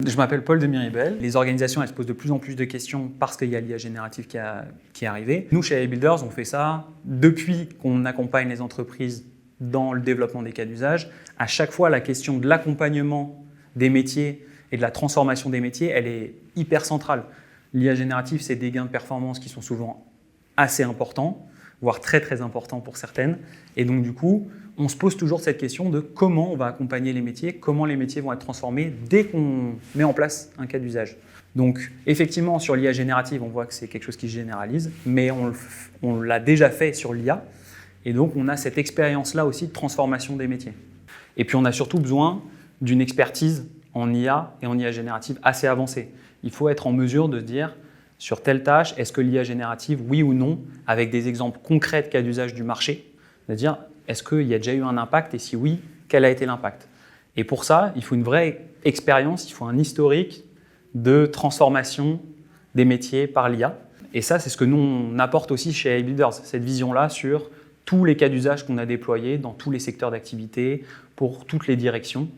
Je m'appelle Paul de Miribel. Les organisations, elles se posent de plus en plus de questions parce qu'il y a l'IA générative qui est arrivée. Nous, chez AI Builders, on fait ça depuis qu'on accompagne les entreprises dans le développement des cas d'usage. À chaque fois, la question de l'accompagnement des métiers et de la transformation des métiers, elle est hyper centrale. L'IA générative, c'est des gains de performance qui sont souvent assez importants, voire très très importants pour certaines. Et donc du coup, on se pose toujours cette question de comment on va accompagner les métiers, comment les métiers vont être transformés dès qu'on met en place un cas d'usage. Donc effectivement, sur l'IA générative, on voit que c'est quelque chose qui se généralise, mais on l'a déjà fait sur l'IA. Et donc on a cette expérience-là aussi de transformation des métiers. Et puis on a surtout besoin d'une expertise en IA et en IA générative assez avancée. Il faut être en mesure de se dire, sur telle tâche, est-ce que l'IA générative, oui ou non, avec des exemples concrets de cas d'usage du marché, de dire, est-ce qu'il y a déjà eu un impact et si oui, quel a été l'impact? Et pour ça, il faut une vraie expérience, il faut un historique de transformation des métiers par l'IA. Et ça, c'est ce que nous, on apporte aussi chez AI Builders, cette vision-là sur tous les cas d'usage qu'on a déployés dans tous les secteurs d'activité, pour toutes les directions.